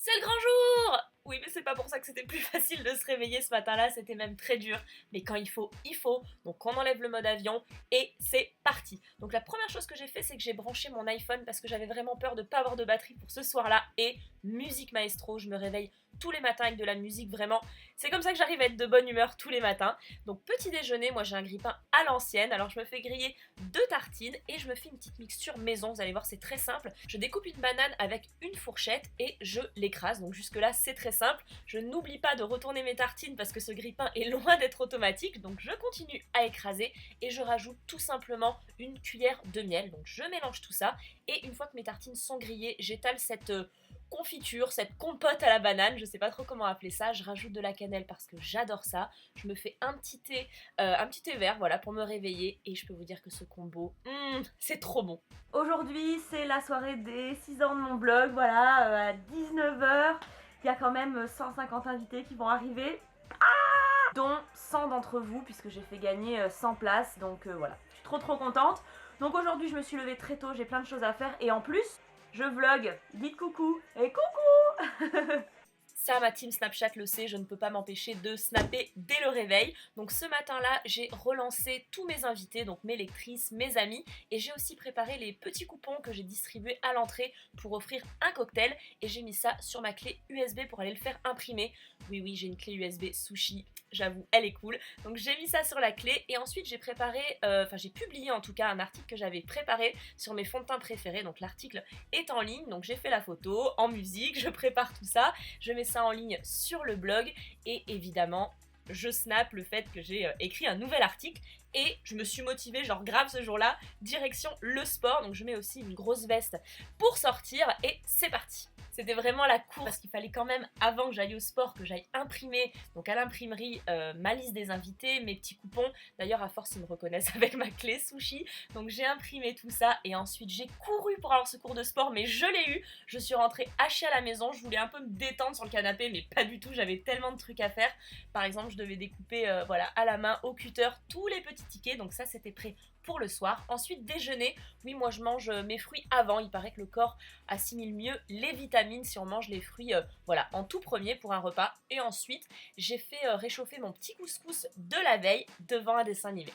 C'est le grand jour! Oui, mais c'est pas pour ça que c'était plus facile de se réveiller ce matin-là, c'était même très dur. Mais quand il faut, il faut. Donc on enlève le mode avion et c'est parti. Donc la première chose que j'ai fait, c'est que j'ai branché mon iPhone parce que j'avais vraiment peur de pas avoir de batterie pour ce soir-là. Et musique maestro, je me réveille tous les matins avec de la musique, vraiment. C'est comme ça que j'arrive à être de bonne humeur tous les matins. Donc petit déjeuner, moi j'ai un grille-pain à l'ancienne. Alors je me fais griller 2 tartines et je me fais une petite mixture maison. Vous allez voir, c'est très simple. Je découpe une banane avec une fourchette et je l'écrase. Donc jusque-là, c'est très simple. Je n'oublie pas de retourner mes tartines parce que ce grille-pain est loin d'être automatique. Donc je continue à écraser et je rajoute tout simplement une cuillère de miel. Donc je mélange tout ça et une fois que mes tartines sont grillées, j'étale cette confiture, cette compote à la banane, je sais pas trop comment appeler ça, je rajoute de la cannelle parce que j'adore ça, je me fais un petit thé vert, voilà, pour me réveiller et je peux vous dire que ce combo, c'est trop bon. Aujourd'hui, c'est la soirée des 6 ans de mon blog, voilà, à 19h. Il y a quand même 150 invités qui vont arriver, dont 100 d'entre vous, puisque j'ai fait gagner 100 places, donc voilà, je suis trop contente. Donc aujourd'hui, je me suis levée très tôt, j'ai plein de choses à faire, et en plus, je vlog, dites coucou, et coucou. Ça, ma team Snapchat le sait, je ne peux pas m'empêcher de snapper dès le réveil. Donc ce matin-là, j'ai relancé tous mes invités, donc mes lectrices, mes amis, et j'ai aussi préparé les petits coupons que j'ai distribués à l'entrée pour offrir un cocktail, et j'ai mis ça sur ma clé USB pour aller le faire imprimer. Oui, j'ai une clé USB sushi, j'avoue, elle est cool. Donc j'ai mis ça sur la clé, et ensuite j'ai préparé, j'ai publié en tout cas un article que j'avais préparé sur mes fonds de teint préférés. Donc l'article est en ligne, donc j'ai fait la photo, en musique, je prépare tout ça, je mets ça en ligne sur le blog et évidemment je snap le fait que j'ai écrit un nouvel article et je me suis motivée genre grave ce jour-là, direction le sport, donc je mets aussi une grosse veste pour sortir et c'est parti. C'était vraiment la course parce qu'il fallait quand même, avant que j'aille au sport, que j'aille imprimer, donc à l'imprimerie, ma liste des invités, mes petits coupons. D'ailleurs, à force, ils me reconnaissent avec ma clé sushi. Donc j'ai imprimé tout ça et ensuite j'ai couru pour avoir ce cours de sport, mais je l'ai eu. Je suis rentrée hachée à la maison. Je voulais un peu me détendre sur le canapé, mais pas du tout. J'avais tellement de trucs à faire. Par exemple, je devais découper voilà, à la main, au cutter, tous les petits tickets. Donc ça, c'était prêt pour le soir. Ensuite, déjeuner. Oui, moi, je mange mes fruits avant. Il paraît que le corps assimile mieux les vitamines si on mange les fruits voilà, en tout premier pour un repas. Et ensuite, j'ai fait réchauffer mon petit couscous de la veille devant un dessin animé.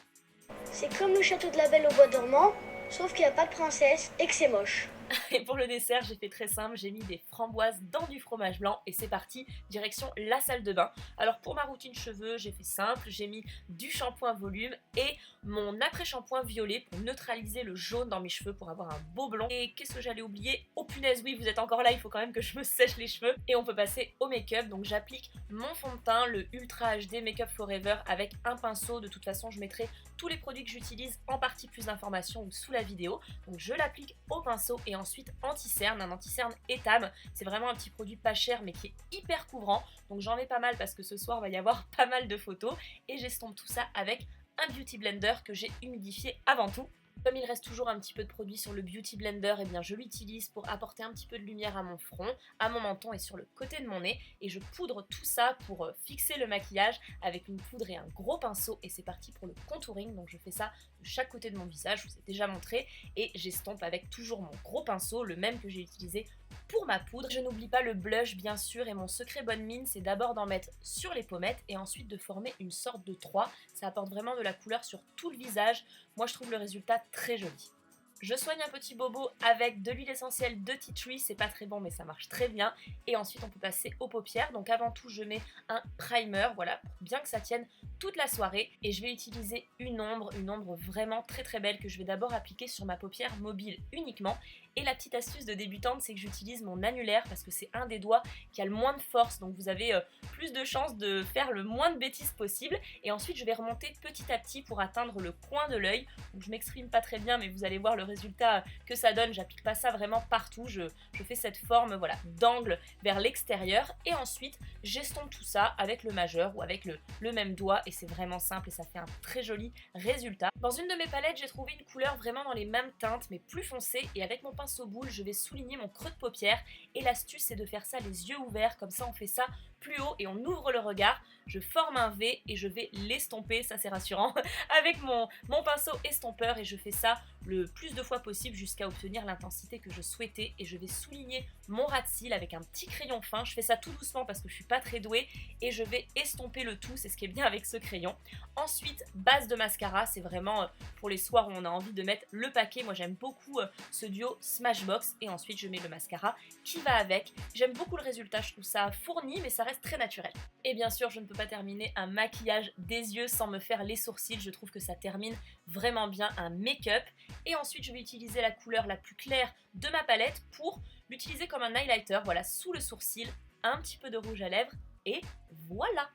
C'est comme le château de la Belle au bois dormant, sauf qu'il n'y a pas de princesse et que c'est moche. Et pour le dessert, j'ai fait très simple, j'ai mis des framboises dans du fromage blanc et c'est parti, direction la salle de bain. Alors pour ma routine cheveux, j'ai fait simple, j'ai mis du shampoing volume et mon après-shampoing violet pour neutraliser le jaune dans mes cheveux pour avoir un beau blond. Et qu'est-ce que j'allais oublier? Oh punaise, oui, vous êtes encore là, il faut quand même que je me sèche les cheveux. Et on peut passer au make-up, donc j'applique mon fond de teint, le Ultra HD Makeup Forever avec un pinceau. De toute façon, je mettrai tous les produits que j'utilise en partie plus d'informations ou sous la vidéo. Donc je l'applique au pinceau et ensuite anti-cerne, un anti-cerne Etam. C'est vraiment un petit produit pas cher mais qui est hyper couvrant. Donc j'en mets pas mal parce que ce soir va y avoir pas mal de photos et j'estompe tout ça avec un beauty blender que j'ai humidifié avant tout. Comme il reste toujours un petit peu de produit sur le Beauty Blender, eh bien je l'utilise pour apporter un petit peu de lumière à mon front, à mon menton et sur le côté de mon nez. Et je poudre tout ça pour fixer le maquillage avec une poudre et un gros pinceau. Et c'est parti pour le contouring. Donc je fais ça de chaque côté de mon visage, je vous ai déjà montré. Et j'estompe avec toujours mon gros pinceau, le même que j'ai utilisé pour ma poudre. Je n'oublie pas le blush bien sûr et mon secret bonne mine, c'est d'abord d'en mettre sur les pommettes et ensuite de former une sorte de 3. Ça apporte vraiment de la couleur sur tout le visage. Moi je trouve le résultat très joli. Je soigne un petit bobo avec de l'huile essentielle de tea tree, c'est pas très bon mais ça marche très bien. Et ensuite on peut passer aux paupières, donc avant tout je mets un primer, voilà, pour bien que ça tienne toute la soirée. Et je vais utiliser une ombre vraiment très belle que je vais d'abord appliquer sur ma paupière mobile uniquement. Et la petite astuce de débutante, c'est que j'utilise mon annulaire parce que c'est un des doigts qui a le moins de force, donc vous avez plus de chances de faire le moins de bêtises possible. Et ensuite je vais remonter petit à petit pour atteindre le coin de l'œil. Donc je m'exprime pas très bien mais vous allez voir le résultat que ça donne. J'applique pas ça vraiment partout, je fais cette forme voilà, d'angle vers l'extérieur et ensuite j'estompe tout ça avec le majeur ou avec le même doigt et c'est vraiment simple et ça fait un très joli résultat. Dans une de mes palettes, j'ai trouvé une couleur vraiment dans les mêmes teintes mais plus foncée et avec mon pinceau boule, je vais souligner mon creux de paupière et l'astuce c'est de faire ça les yeux ouverts, comme ça on fait ça plus haut et on ouvre le regard. Je forme un V et je vais l'estomper, ça c'est rassurant, avec mon pinceau estompeur et je fais ça le plus de fois possible jusqu'à obtenir l'intensité que je souhaitais. Et je vais souligner mon ras de cils avec un petit crayon fin. Je fais ça tout doucement parce que je suis pas très douée et je vais estomper le tout, c'est ce qui est bien avec ce crayon. Ensuite, base de mascara, c'est vraiment pour les soirs où on a envie de mettre le paquet. Moi j'aime beaucoup ce duo Smashbox et ensuite je mets le mascara qui va avec. J'aime beaucoup le résultat, je trouve ça fourni mais ça reste très naturel. Et bien sûr, je ne peux pas terminer un maquillage des yeux sans me faire les sourcils. Je trouve que ça termine vraiment bien un make-up. Et ensuite, je vais utiliser la couleur la plus claire de ma palette pour l'utiliser comme un highlighter, voilà, sous le sourcil, un petit peu de rouge à lèvres et voilà!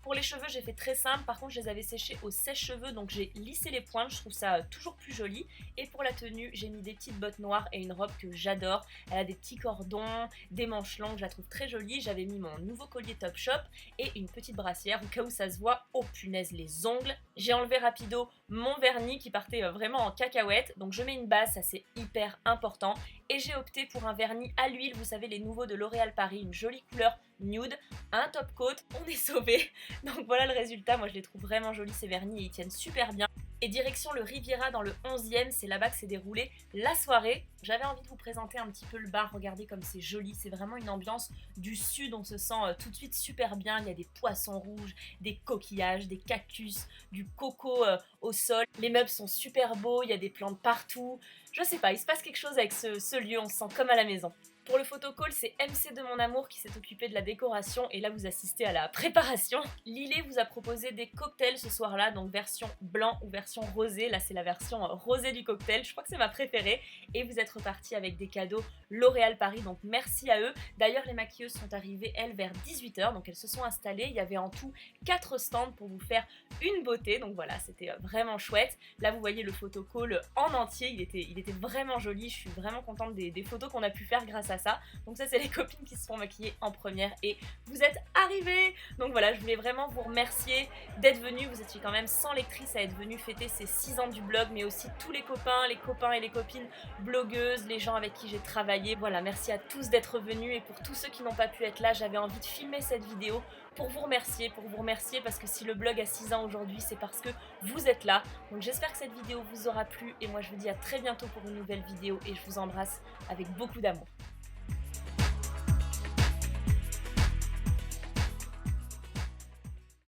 Pour les cheveux, j'ai fait très simple. Par contre, je les avais séchés au sèche-cheveux, donc j'ai lissé les pointes. Je trouve ça toujours plus joli. Et pour la tenue, j'ai mis des petites bottes noires et une robe que j'adore. Elle a des petits cordons, des manches longues, je la trouve très jolie. J'avais mis mon nouveau collier Topshop et une petite brassière au cas où ça se voit. Oh punaise, les ongles. J'ai enlevé rapido mon vernis qui partait vraiment en cacahuète. Donc je mets une base, ça c'est hyper important. Et j'ai opté pour un vernis à l'huile, vous savez les nouveaux de L'Oréal Paris, une jolie couleur nude, un top coat, on est sauvé. Donc voilà le résultat, moi je les trouve vraiment jolis ces vernis et ils tiennent super bien. Et direction le Riviera dans le 11e, c'est là-bas que s'est déroulée la soirée. J'avais envie de vous présenter un petit peu le bar, regardez comme c'est joli, c'est vraiment une ambiance du sud, on se sent tout de suite super bien. Il y a des poissons rouges, des coquillages, des cactus, du coco au sol. Les meubles sont super beaux, il y a des plantes partout. Je sais pas, il se passe quelque chose avec ce lieu, on se sent comme à la maison. Pour le photocall, c'est MC de mon amour qui s'est occupé de la décoration et là vous assistez à la préparation. Lillet vous a proposé des cocktails ce soir-là, donc version blanc ou version rosé. Là c'est la version rosée du cocktail, je crois que c'est ma préférée. Et vous êtes repartis avec des cadeaux L'Oréal Paris, donc merci à eux. D'ailleurs les maquilleuses sont arrivées elles vers 18h, donc elles se sont installées. Il y avait en tout 4 stands pour vous faire une beauté, donc voilà c'était vraiment chouette. Là vous voyez le photocall en entier, il était vraiment joli. Je suis vraiment contente des photos qu'on a pu faire grâce à ça. Donc ça c'est les copines qui se sont maquillées en première et vous êtes arrivées. Donc voilà, je voulais vraiment vous remercier d'être venus. Vous étiez quand même 100 lectrices à être venues fêter ces 6 ans du blog, mais aussi tous les copains et les copines blogueuses, les gens avec qui j'ai travaillé. Voilà, merci à tous d'être venus et pour tous ceux qui n'ont pas pu être là, j'avais envie de filmer cette vidéo pour vous remercier parce que si le blog a 6 ans aujourd'hui, c'est parce que vous êtes là. Donc j'espère que cette vidéo vous aura plu et moi je vous dis à très bientôt pour une nouvelle vidéo et je vous embrasse avec beaucoup d'amour.